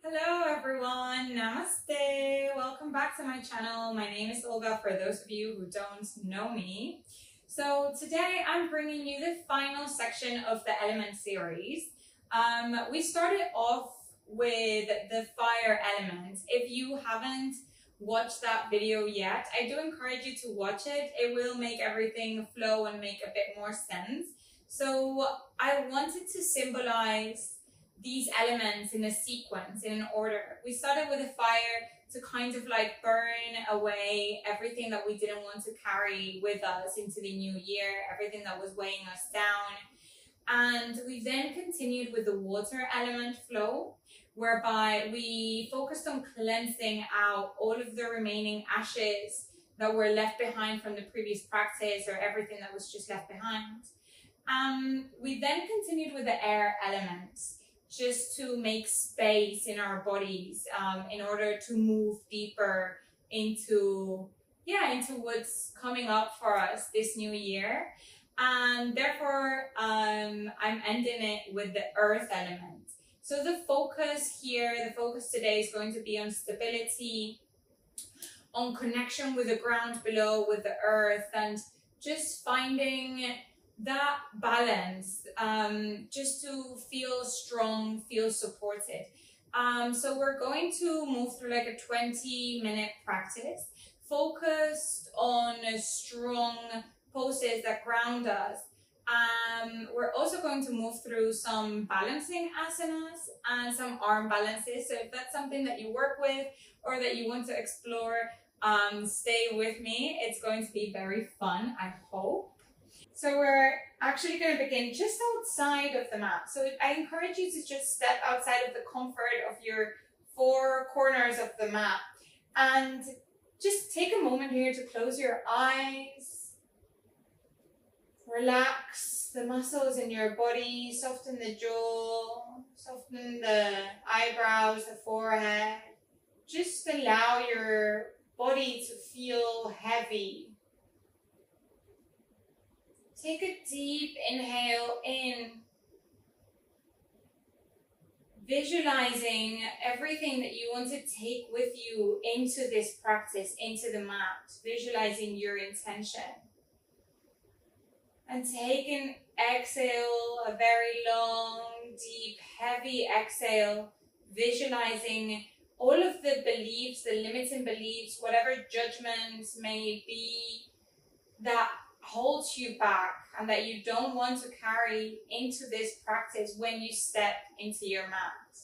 Hello everyone, namaste. Welcome back to my channel. My name is Olga for those of you who don't know me. So today I'm bringing you the final section of the element series. We started off with the fire element. If you haven't watched that video yet, I do encourage you to watch it. It will make everything flow and make a bit more sense. So I wanted to symbolize these elements in a sequence, in an order. We started with the fire to kind of like burn away everything that we didn't want to carry with us into the new year, everything that was weighing us down. And we then continued with the water element flow, whereby we focused on cleansing out all of the remaining ashes that were left behind from the previous practice, or everything that was just left behind. We then continued with the air element, just to make space in our bodies in order to move deeper into what's coming up for us this new year. And therefore I'm ending it with the earth element. So the focus today is going to be on stability, on connection with the ground below, with the earth, and just finding that balance, just to feel strong, feel supported. So we're going to move through like a 20-minute practice focused on strong poses that ground us. We're also going to move through some balancing asanas and some arm balances. So if that's something that you work with or that you want to explore, stay with me. It's going to be very fun, I hope. So we're actually going to begin just outside of the mat. So I encourage you to just step outside of the comfort of your four corners of the mat and just take a moment here to close your eyes. Relax the muscles in your body, soften the jaw, soften the eyebrows, the forehead. Just allow your body to feel heavy. Take a deep inhale in, visualizing everything that you want to take with you into this practice, into the mat, visualizing your intention. And take an exhale, a very long, deep, heavy exhale, visualizing all of the beliefs, the limiting beliefs, whatever judgments may be that holds you back and that you don't want to carry into this practice when you step into your mat.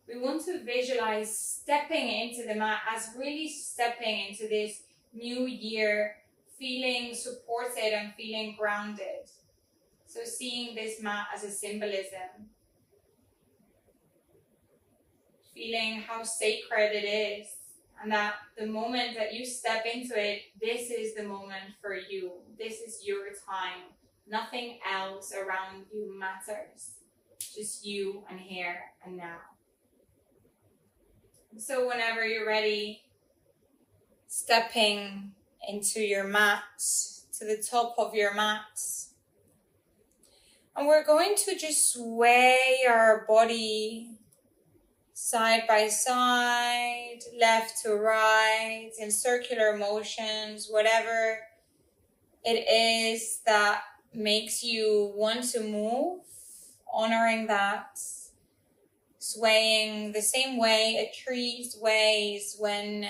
We want to visualize stepping into the mat as really stepping into this new year, feeling supported and feeling grounded. So seeing this mat as a symbolism, feeling how sacred it is, and that the moment that you step into it, this is the moment for you. This is your time. Nothing else around you matters. Just you and here and now. So whenever you're ready, stepping into your mat, to the top of your mat. And we're going to just sway our body side by side, left to right, in circular motions, whatever it is that makes you want to move, honoring that, swaying the same way a tree sways when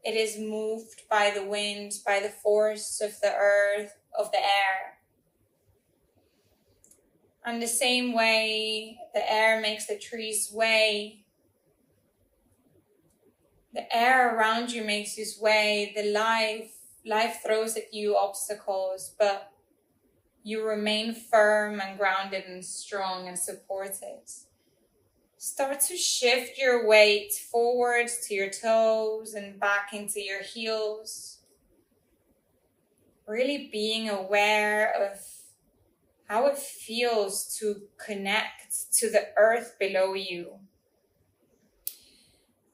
it is moved by the wind, by the force of the earth, of the air. And the same way the air makes the tree sway, the air around you makes you sway. The life throws at you obstacles, but you remain firm and grounded and strong and supported. Start to shift your weight forwards to your toes and back into your heels. Really being aware of how it feels to connect to the earth below you.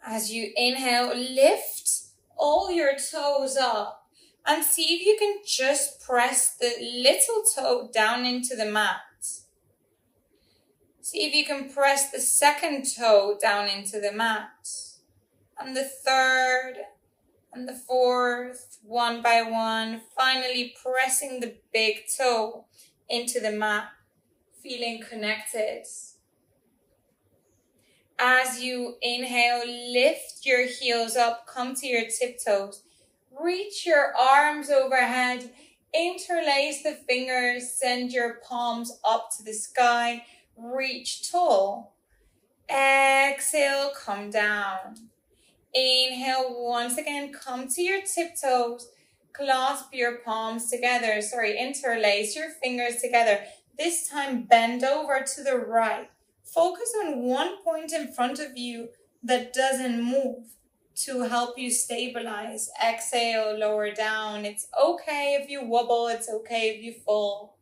As you inhale, lift all your toes up and see if you can just press the little toe down into the mat. See if you can press the second toe down into the mat. And the third and the fourth, one by one. Finally pressing the big toe into the mat, feeling connected. As you inhale, lift your heels up, come to your tiptoes. Reach your arms overhead, interlace the fingers, send your palms up to the sky, reach tall. Exhale, come down. Inhale, once again, come to your tiptoes, clasp your palms together, interlace your fingers together. This time, bend over to the right. Focus on one point in front of you that doesn't move to help you stabilize. Exhale, lower down. It's okay if you wobble, it's okay if you fall.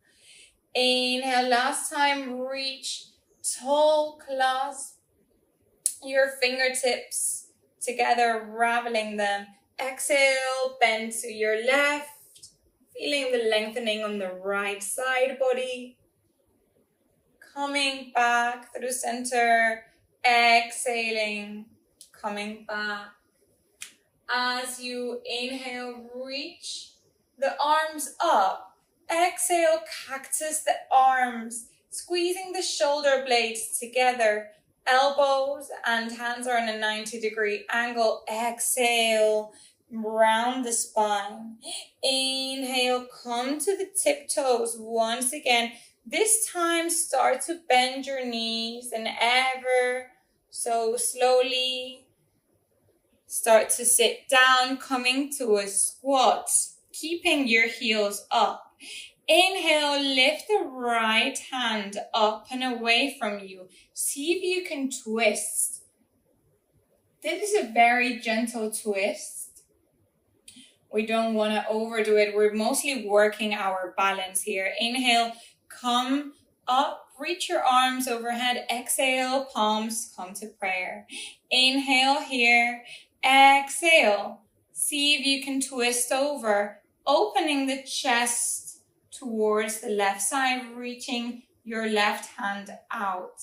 Inhale, last time, reach tall, clasp your fingertips together, raveling them. Exhale, bend to your left, feeling the lengthening on the right side body. Coming back through center, exhaling, coming back. As you inhale, reach the arms up. Exhale, cactus the arms, squeezing the shoulder blades together. Elbows and hands are in a 90-degree angle. Exhale, round the spine. Inhale, come to the tiptoes once again. This time, start to bend your knees and ever so slowly start to sit down, coming to a squat, keeping your heels up. Inhale, lift the right hand up and away from you. See if you can twist. This is a very gentle twist. We don't want to overdo it. We're mostly working our balance here. Inhale, come up, reach your arms overhead. Exhale, palms come to prayer. Inhale here, exhale. See if you can twist over, opening the chest towards the left side, reaching your left hand out.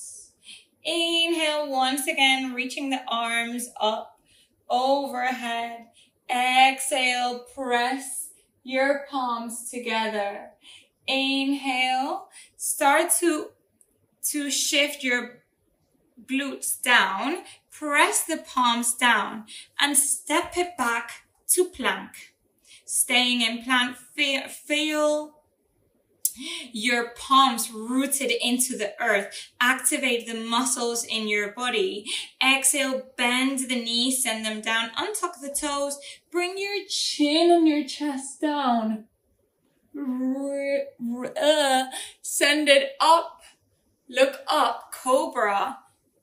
Inhale, once again, reaching the arms up, overhead. Exhale, press your palms together. Inhale, start to shift your glutes down, press the palms down and step it back to plank. Staying in plank, feel your palms rooted into the earth. Activate the muscles in your body. Exhale, bend the knees, send them down, untuck the toes, bring your chin and your chest down. Send it up, look up, cobra.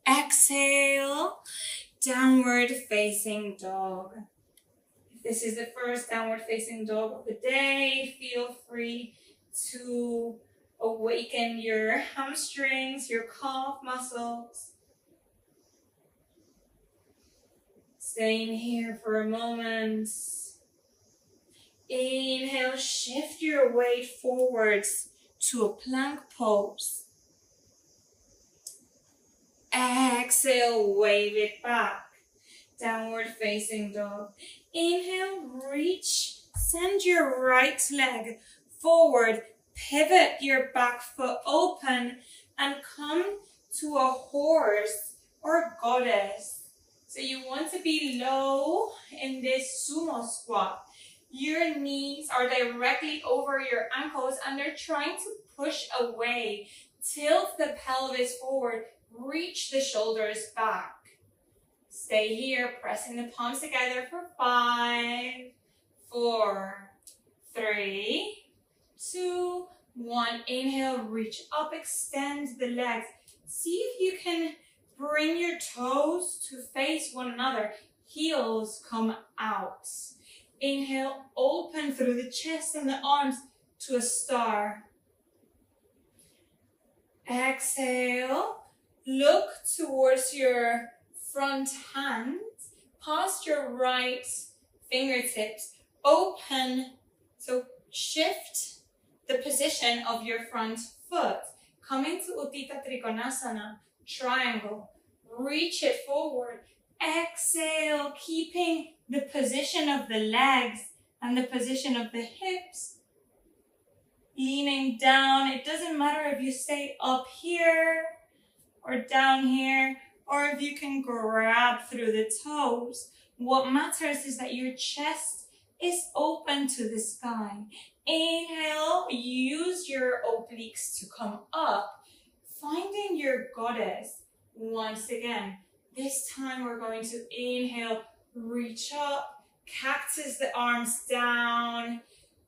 Exhale, downward facing dog. If this is the first downward facing dog of the day, feel free to awaken your hamstrings, your calf muscles. Staying here for a moment. Inhale, shift your weight forwards to a plank pose. Exhale, wave it back. Downward facing dog. Inhale, reach, send your right leg forward, pivot your back foot open and come to a horse or goddess. So you want to be low in this sumo squat. Your knees are directly over your ankles and they're trying to push away. Tilt the pelvis forward, reach the shoulders back. Stay here, pressing the palms together for 5, 4, 3, 2, 1. Inhale, reach up, extend the legs. See if you can bring your toes to face one another. Heels come out. Inhale, open through the chest and the arms to a star. Exhale, look towards your front hand, past your right fingertips, open, so shift the position of your front foot. Come into Uttita Trikonasana, triangle. Reach it forward. Exhale, keeping the position of the legs and the position of the hips. Leaning down. It doesn't matter if you stay up here or down here, or if you can grab through the toes. What matters is that your chest is open to the sky. Inhale, use your obliques to come up, finding your goddess. Once again, this time we're going to inhale, reach up, cactus the arms down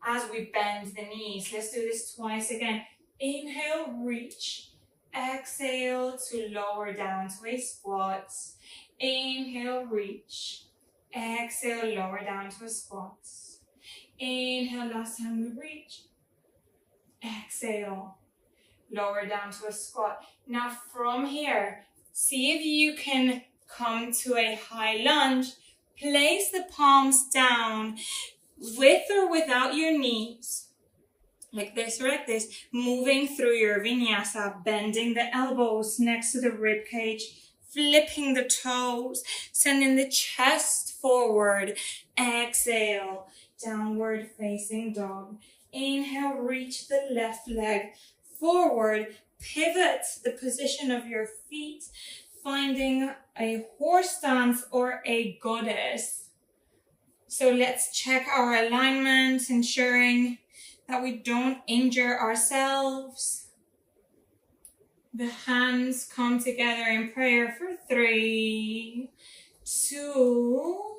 as we bend the knees. Let's do this twice again. Inhale, reach. Exhale to lower down to a squat. Inhale, reach. Exhale, lower down to a squat. Inhale, last time we reach. Exhale, lower down to a squat. Now from here, see if you can come to a high lunge. Place the palms down with or without your knees. Like this or like this, moving through your vinyasa, bending the elbows next to the rib cage, flipping the toes, sending the chest forward. Exhale, downward facing dog. Inhale, reach the left leg forward, pivot the position of your feet, finding a horse stance or a goddess. So let's check our alignment, ensuring that we don't injure ourselves. The hands come together in prayer for 3, 2,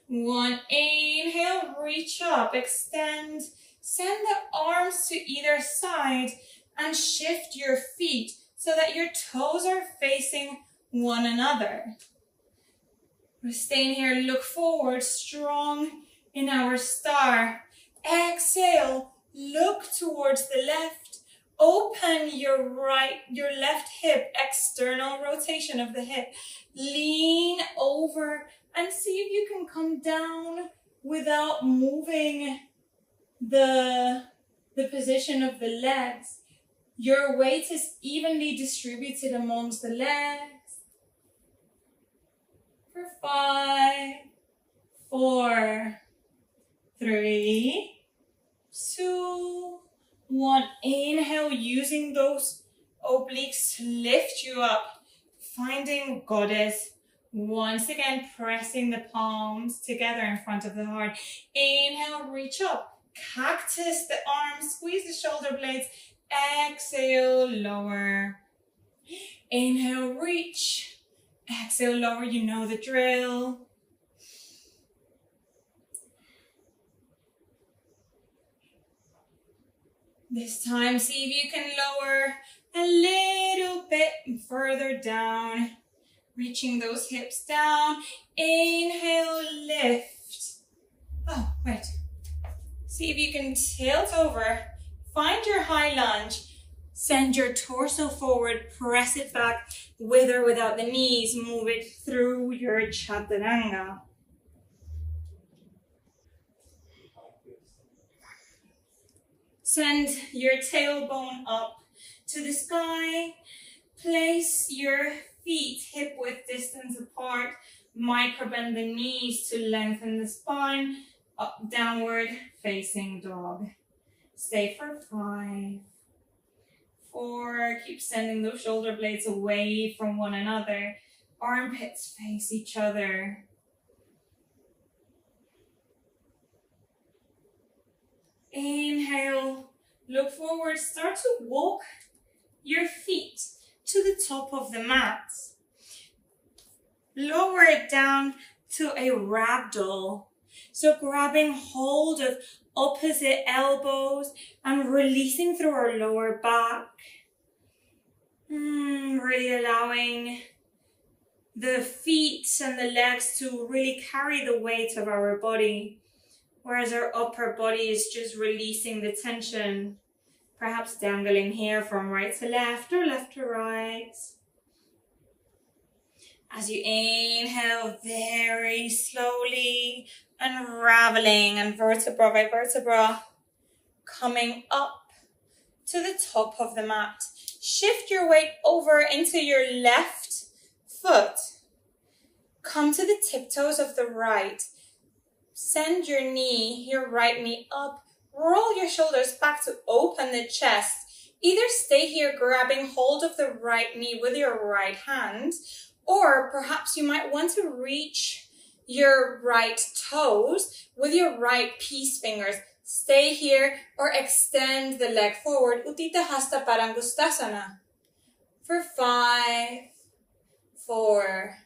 1. Inhale, reach up, extend. Send the arms to either side and shift your feet so that your toes are facing one another. We're staying here, look forward, strong in our star. Exhale, look towards the left. Open your left hip, external rotation of the hip. Lean over and see if you can come down without moving the position of the legs. Your weight is evenly distributed amongst the legs. For 5, 4, 3, 2, 1. Inhale, using those obliques to lift you up, finding goddess. Once again, pressing the palms together in front of the heart. Inhale, reach up, cactus the arms, squeeze the shoulder blades. Exhale, lower. Inhale, reach. Exhale, lower. You know the drill. This time, see if you can lower a little bit further down, reaching those hips down. Inhale, lift. Oh, wait. See if you can tilt over. Find your high lunge. Send your torso forward, press it back with or without the knees. Move it through your chaturanga. Send your tailbone up to the sky. Place your feet hip-width distance apart. Micro-bend the knees to lengthen the spine. Up, downward facing dog. Stay for 5, 4. Keep sending those shoulder blades away from one another. Armpits face each other. Inhale, look forward, start to walk your feet to the top of the mat. Lower it down to a ragdoll. So grabbing hold of opposite elbows and releasing through our lower back. Really allowing the feet and the legs to really carry the weight of our body, whereas our upper body is just releasing the tension, perhaps dangling here from right to left or left to right. As you inhale, very slowly unraveling and vertebra by vertebra, coming up to the top of the mat. Shift your weight over into your left foot. Come to the tiptoes of the right. Send your right knee up. Roll your shoulders back to open the chest. Either stay here grabbing hold of the right knee with your right hand, or perhaps you might want to reach your right toes with your right peace fingers. Stay here or extend the leg forward. Utthita Hasta Padangusthasana. For 5, 4,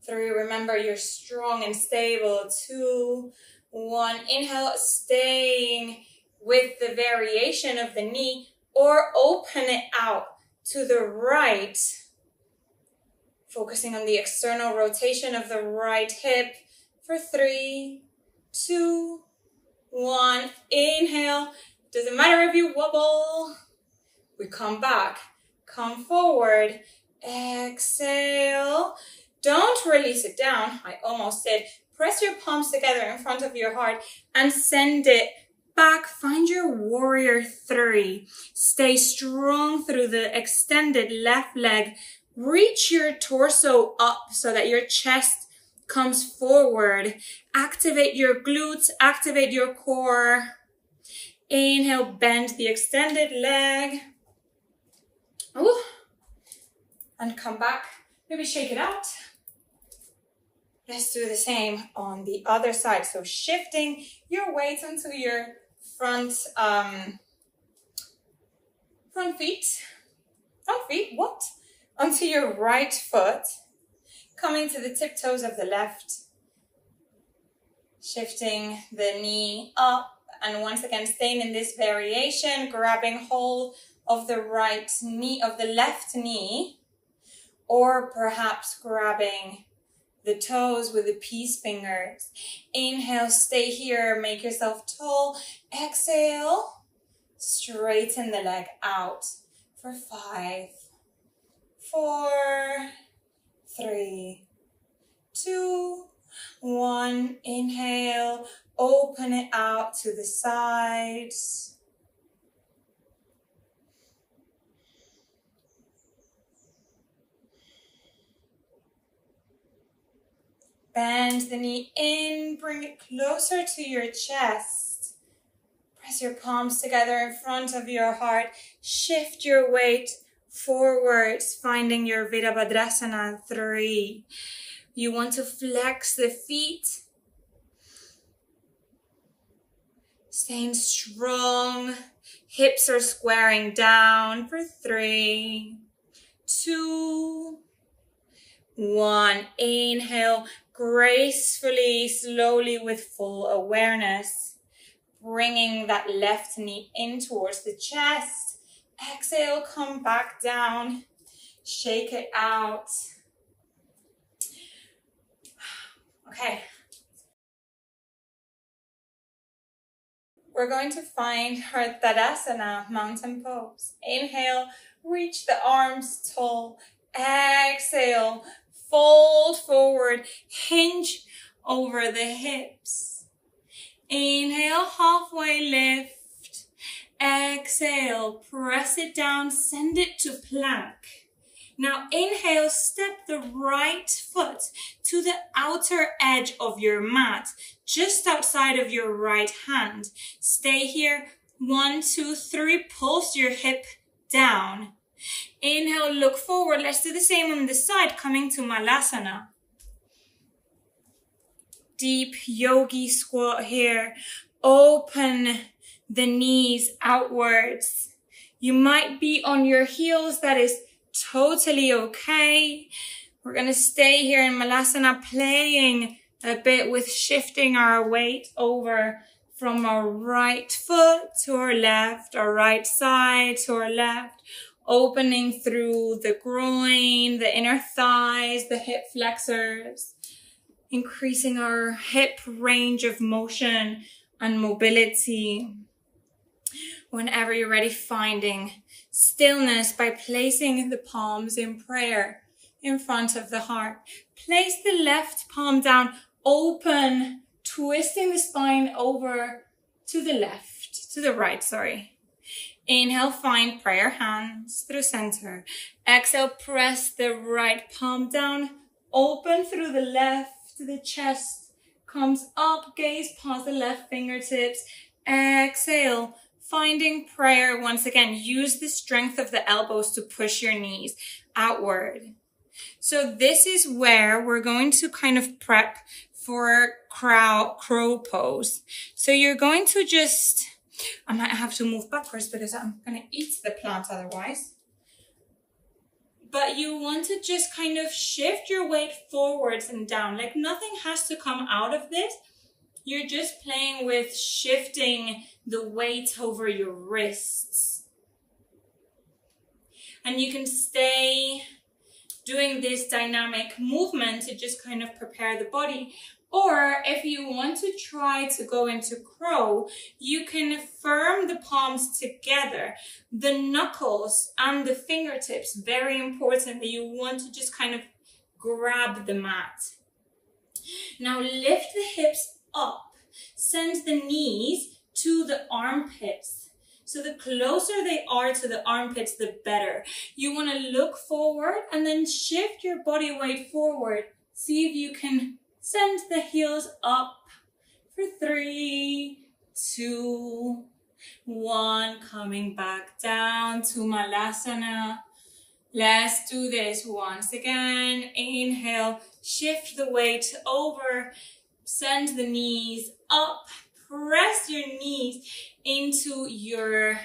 3. Remember, you're strong and stable. 2, 1. Inhale, staying with the variation of the knee, or open it out to the right. Focusing on the external rotation of the right hip. For 3, 2, 1. Inhale. Doesn't matter if you wobble. We come back. Come forward. Exhale. Don't release it down. I almost did. Press your palms together in front of your heart and send it back. Find your warrior 3. Stay strong through the extended left leg. Reach your torso up so that your chest comes forward. Activate your glutes, activate your core. Inhale, bend the extended leg. Ooh. And come back. Maybe shake it out. Let's do the same on the other side. So shifting your weight onto your front feet. What? Onto your right foot. Coming to the tiptoes of the left. Shifting the knee up. And once again, staying in this variation, grabbing hold of the right knee, of the left knee. Or perhaps grabbing the toes with the peace fingers. Inhale, stay here, make yourself tall. Exhale, straighten the leg out. For 5, 4, 3, 2, 1. Inhale, open it out to the sides. Bend the knee in, bring it closer to your chest. Press your palms together in front of your heart. Shift your weight forwards, finding your Virabhadrasana 3. You want to flex the feet. Staying strong. Hips are squaring down for 3, 2, 1. Inhale. Gracefully, slowly, with full awareness, bringing that left knee in towards the chest. Exhale, come back down, shake it out. Okay. We're going to find our Tadasana, mountain pose. Inhale, reach the arms tall. Exhale, fold forward, hinge over the hips. Inhale, halfway lift. Exhale, press it down, send it to plank. Now inhale, step the right foot to the outer edge of your mat, just outside of your right hand. Stay here, 1, 2, 3, pulse your hip down. Inhale, look forward. Let's do the same on the side, coming to Malasana. Deep yogi squat here. Open the knees outwards. You might be on your heels. That is totally okay. We're going to stay here in Malasana, playing a bit with shifting our weight over from our right foot to our left, our right side to our left. Opening through the groin, the inner thighs, the hip flexors, increasing our hip range of motion and mobility. Whenever you're ready, finding stillness by placing the palms in prayer in front of the heart. Place the left palm down, open, twisting the spine over to the left, to the right, sorry. Inhale, find prayer hands through center. Exhale, press the right palm down. Open through the left, the chest comes up, gaze past the left fingertips. Exhale, finding prayer once again. Use the strength of the elbows to push your knees outward. So this is where we're going to kind of prep for crow pose. So you're going to just, I might have to move backwards because I'm going to eat the plant otherwise. But you want to just kind of shift your weight forwards and down. Like nothing has to come out of this. You're just playing with shifting the weight over your wrists. And you can stay doing this dynamic movement to just kind of prepare the body. Or if you want to try to go into crow, you can firm the palms together. The knuckles and the fingertips, very important that you want to just kind of grab the mat. Now lift the hips up. Send the knees to the armpits. So the closer they are to the armpits, the better. You want to look forward and then shift your body weight forward. See if you can send the heels up for 3, 2, 1. Coming back down to Malasana. Let's do this once again. Inhale, shift the weight over. Send the knees up. Press your knees into your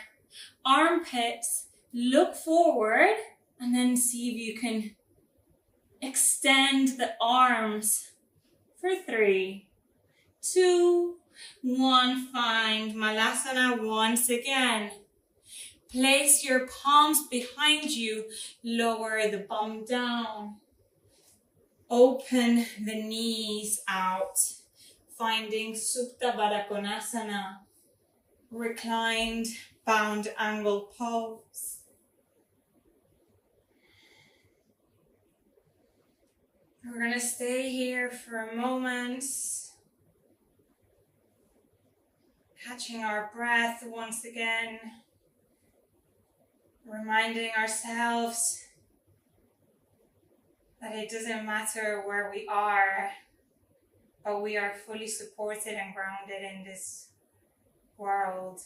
armpits. Look forward and then see if you can extend the arms for 3, 2, 1. Find Malasana once again. Place your palms behind you. Lower the bum down. Open the knees out. Finding Supta Baddha Konasana, reclined bound angle pose. We're going to stay here for a moment, catching our breath once again, reminding ourselves that it doesn't matter where we are, but we are fully supported and grounded in this world.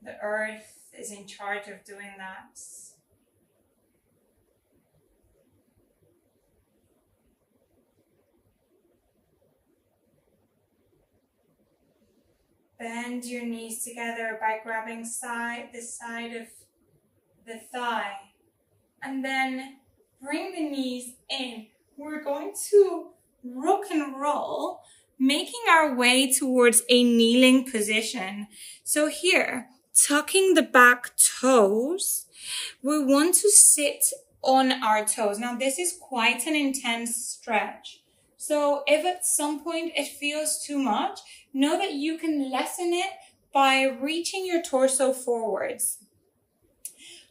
The earth is in charge of doing that. Bend your knees together by grabbing the side of the thigh. And then bring the knees in. We're going to rock and roll, making our way towards a kneeling position. So here, tucking the back toes, we want to sit on our toes. Now this is quite an intense stretch. So if at some point it feels too much, know that you can lessen it by reaching your torso forwards.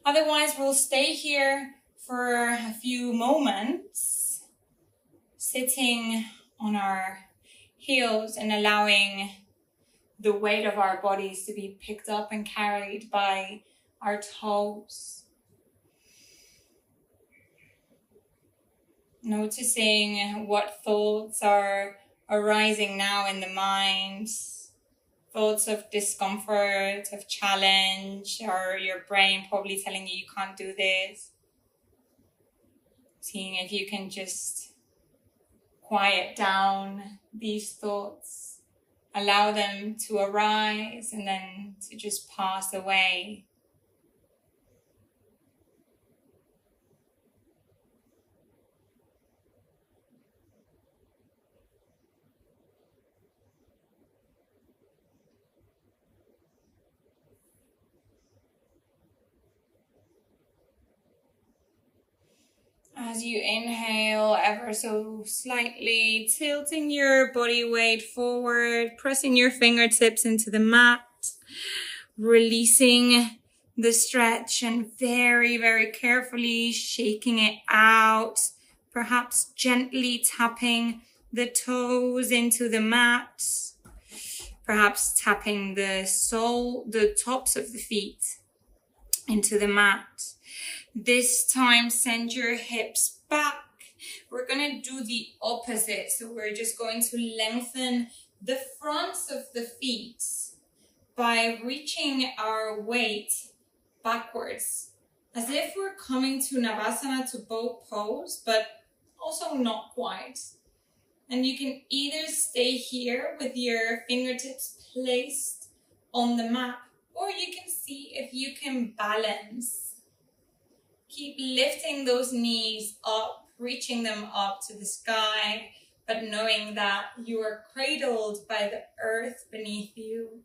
Otherwise, we'll stay here for a few moments, sitting on our heels and allowing the weight of our bodies to be picked up and carried by our toes. Noticing what thoughts are arising now in the mind. Thoughts of discomfort, of challenge, or your brain probably telling you can't do this. Seeing if you can just quiet down these thoughts, allow them to arise and then to just pass away. As you inhale ever so slightly, tilting your body weight forward, pressing your fingertips into the mat, releasing the stretch and very, very carefully shaking it out, perhaps gently tapping the toes into the mat, Perhaps tapping the tops of the feet into the mat. This time, send your hips back. We're going to do the opposite. So we're just going to lengthen the fronts of the feet by reaching our weight backwards, as if we're coming to Navasana, to bow pose, but also not quite. And you can either stay here with your fingertips placed on the mat, or you can see if you can balance. Keep lifting those knees up, reaching them up to the sky, but knowing that you are cradled by the earth beneath you.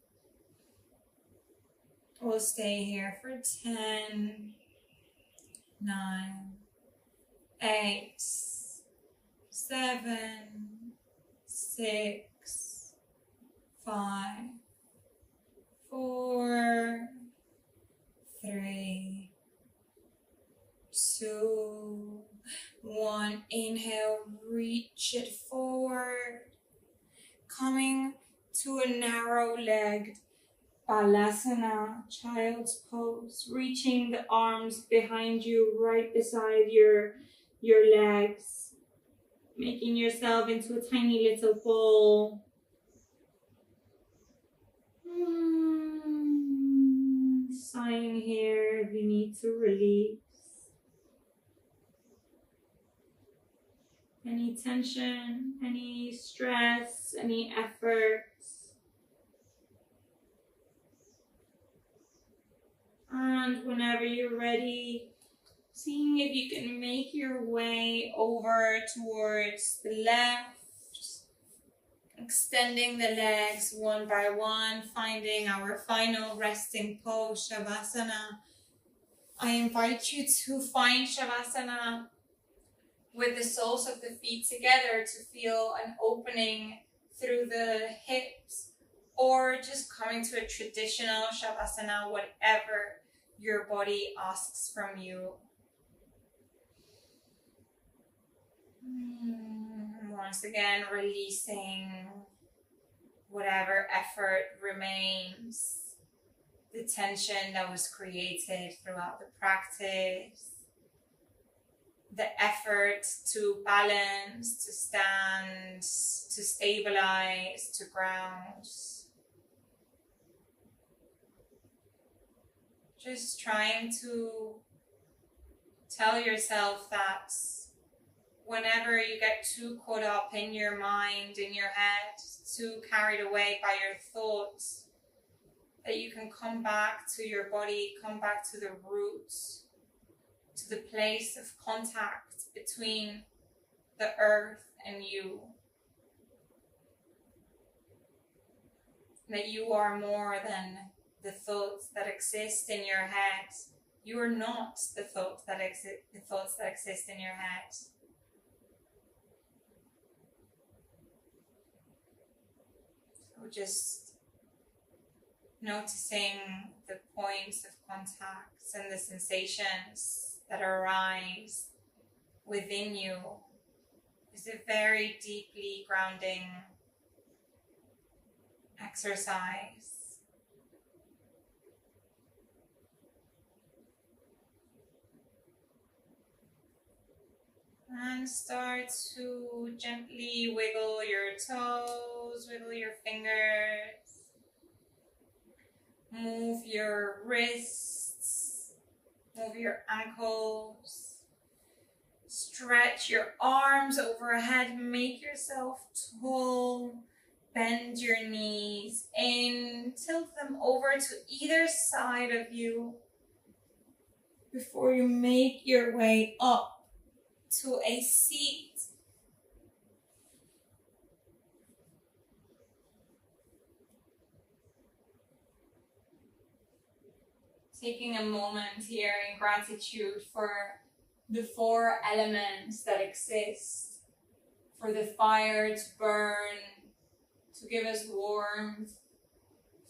We'll stay here for 10, 9, 8, 7, 6, 5, 4, 3, 2, 1. Inhale, reach it forward. Coming to a narrow-legged Balasana, child's pose. Reaching the arms behind you, right beside your legs. Making yourself into a tiny little ball. Sighing here if you need to release any tension, any stress, any effort. And whenever you're ready, seeing if you can make your way over towards the left, extending the legs one by one, finding our final resting pose, Shavasana. I invite you to find Shavasana with the soles of the feet together to feel an opening through the hips, or just coming to a traditional Shavasana, whatever your body asks from you. Once again, releasing whatever effort remains, the tension that was created throughout the practice, the effort to balance, to stand, to stabilize, to ground. Just trying to tell yourself that whenever you get too caught up in your mind, in your head, too carried away by your thoughts, that you can come back to your body, come back to the roots, to the place of contact between the earth and you. That you are more than the thoughts that exist in your head. You are not the thoughts that exist in your head. So just noticing the points of contact and the sensations that arise within you is a very deeply grounding exercise. And start to gently wiggle your toes, wiggle your fingers, move your wrists, move your ankles, stretch your arms overhead, make yourself tall, bend your knees in, tilt them over to either side of you before you make your way up to a seat. Taking a moment here in gratitude for the 4 elements that exist, for the fire to burn, to give us warmth,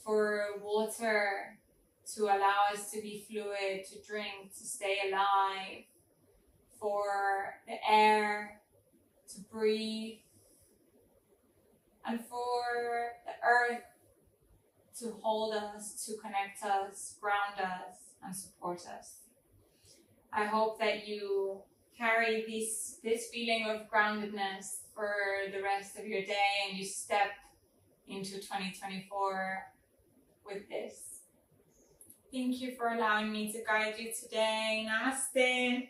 for water to allow us to be fluid, to drink, to stay alive, for the air to breathe, and for the earth to hold us, to connect us, ground us, and support us. I hope that you carry this feeling of groundedness for the rest of your day and you step into 2024 with this. Thank you for allowing me to guide you today. Namaste.